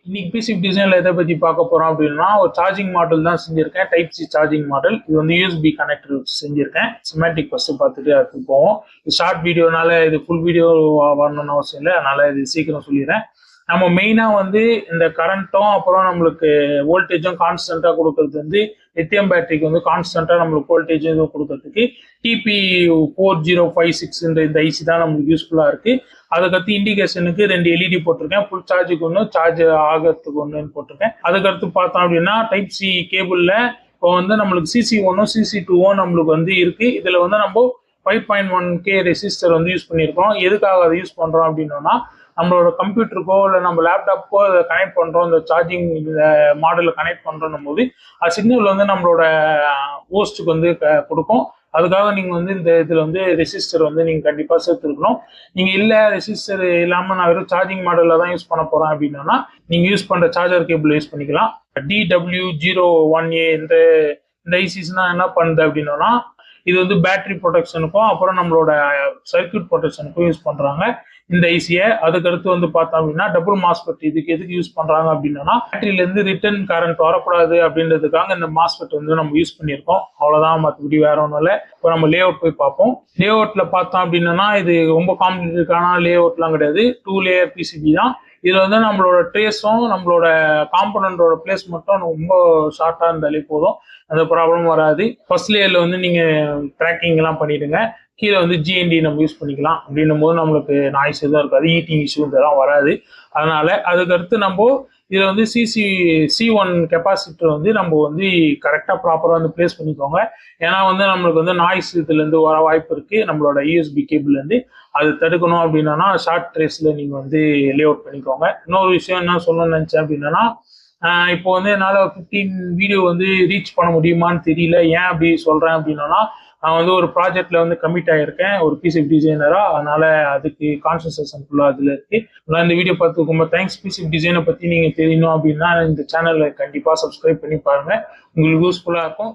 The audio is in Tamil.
இன்னைக்கு பிசிபி டிசைன்ல எதை பத்தி பார்க்க போறோம் அப்படின்னா ஒரு சார்ஜிங் மாடல் தான் செஞ்சிருக்கேன். Type C charging model. இது வந்து யூஎஸ்பி கனெக்டர் வச்சு செஞ்சிருக்கேன். சிமேட்டிக் ஃபர்ஸ்ட் பார்த்துட்டு அதுக்கு போவோம். ஷார்ட் வீடியோனால இது ஃபுல் வீடியோ வரணும்னு அவசியம் இல்லை, அதனால இது சீக்கிரம் சொல்லிடுறேன். நம்ம மெயினா வந்து இந்த கரண்ட்டும் அப்புறம் நம்மளுக்கு வோல்டேஜும் கான்ஸ்டன்டா கொடுக்கறது வந்து லித்தியம் பேட்டரிக்கு வந்து கான்ஸ்டன்டா நம்மளுக்கு வோல்டேஜ் இதுவும் கொடுக்கறதுக்கு டிபி 4056 இந்த ஐசி தான் நம்மளுக்கு யூஸ்ஃபுல்லா இருக்கு. அதுக்கடுத்து இண்டிகேஷனுக்கு 2 எல்இடி போட்டிருக்கேன். ஃபுல் சார்ஜுக்கு ஒன்று, சார்ஜ் ஆகிறதுக்கு ஒன்றுன்னு போட்டிருக்கேன். அதுக்கடுத்து பார்த்தோம் அப்படின்னா டைப் சி கேபிள்ல இப்போ வந்து நம்மளுக்கு சிசி 1 சிசி 2 நம்மளுக்கு வந்து இருக்கு. இதுல வந்து நம்ம 5.1K ரெசிஸ்டர் வந்து யூஸ் பண்ணியிருக்கோம். எதுக்காக அதை யூஸ் பண்றோம் அப்படின்னா நம்மளோட கம்ப்யூட்டருக்கோ இல்லை நம்ம லேப்டாப்க்கோ அதை கனெக்ட் பண்றோம், இந்த சார்ஜிங் மாடலில் கனெக்ட் பண்றோம் போது அது சிக்னல் வந்து நம்மளோட ஹோஸ்ட்டுக்கு வந்து கொடுக்கும். அதுக்காக நீங்க வந்து இந்த இதுல வந்து ரெசிஸ்டர் வந்து நீங்க கண்டிப்பா சேர்த்துருக்கணும். நீங்க இல்ல ரெசிஸ்டர் இல்லாம நான் வெறும் சார்ஜிங் மாடல்ல தான் யூஸ் பண்ண போறேன் அப்படின்னா நீங்க யூஸ் பண்ற சார்ஜர் கேபிள் யூஸ் பண்ணிக்கலாம். DW01A இந்த ஐசிஸ்னா என்ன பண்ணுது அப்படின்னா இது வந்து பேட்டரி ப்ரொடெக்ஷனுக்கும் அப்புறம் நம்மளோட சர்க்யூட் ப்ரொடெக்ஷனுக்கும் யூஸ் பண்றாங்க இந்த ஐசியை. அதுக்கடுத்து வந்து பார்த்தோம் அப்படின்னா டபுள் மாஸ்பெட். இதுக்கு எதுக்கு யூஸ் பண்றாங்க அப்படின்னா பேட்டரியில இருந்து ரிட்டர்ன் கரண்ட் வரக்கூடாது அப்படின்றதுக்காக இந்த மாஸ்பெட் வந்து நம்ம யூஸ் பண்ணியிருக்கோம். அவ்வளவுதான், மற்றபடி வேற ஒன்றும் இல்லை. இப்போ நம்ம லே அவுட் போய் பார்ப்போம். லே அவுட்ல பார்த்தோம் அப்படின்னா இது ரொம்ப காம்ப்ளிகேட்டடான லே அவுட்லாம் கிடையாது. 2 லேயர் பிசிபி தான். இதுல வந்து நம்மளோட ட்ரேஸும் நம்மளோட காம்பனண்டோட பிளேஸ் மட்டும் ரொம்ப ஷார்ட்டா இருந்தாலே போதும், அந்த ப்ராப்ளம் வராது. ஃபர்ஸ்ட் லேயர்ல வந்து நீங்க ட்ராக்கிங் எல்லாம் பண்ணிடுங்க. கீழே வந்து ஜிஎன்டி நம்ம யூஸ் பண்ணிக்கலாம். அப்படின்னும் போது நம்மளுக்கு நாய்ஸ் எதுவும் இருக்காது, ஈட்டிங் இஷ்யூ இதெல்லாம் வராது. அதனால அதுக்கடுத்து நம்ம இதுல வந்து C1 கெப்பாசிட்டர் வந்து நம்ம வந்து கரெக்டா ப்ராப்பரா வந்து பிளேஸ் பண்ணிக்கோங்க. ஏன்னா வந்து நம்மளுக்கு வந்து நாய்ஸ் இதுல இருந்து வர வாய்ப்பு இருக்கு. நம்மளோட யூஎஸ்பி கேபிள் இருந்து அது தடுக்கணும் அப்படின்னா ஷார்ட் ட்ரேஸ்ல நீங்க வந்து லே அவுட் பண்ணிக்கோங்க. இன்னொரு விஷயம் என்ன சொல்லணும்னு நினைச்சேன் அப்படின்னா இப்போ வந்து என்னால் 15 வீடியோ வந்து ரீச் பண்ண முடியுமான்னு தெரியல. ஏன் அப்படி சொல்றேன் அப்படின்னா நான் வந்து ஒரு ப்ராஜெக்ட்ல வந்து கமிட் ஆயிருக்கேன் ஒரு பிசிபி டிசைனரா. அதனால அதுக்கு கான்சன்ட்ரேஷன் ஃபுல்லா அதுல இருக்கு. நான் இந்த வீடியோ பார்த்து ரொம்ப தேங்க்ஸ். பிசிபி டிசைனை பத்தி நீங்க தெரியணும் அப்படின்னா இந்த சேனலை கண்டிப்பா சப்ஸ்கிரைப் பண்ணி பாருங்க, உங்களுக்கு யூஸ்ஃபுல்லா இருக்கும்.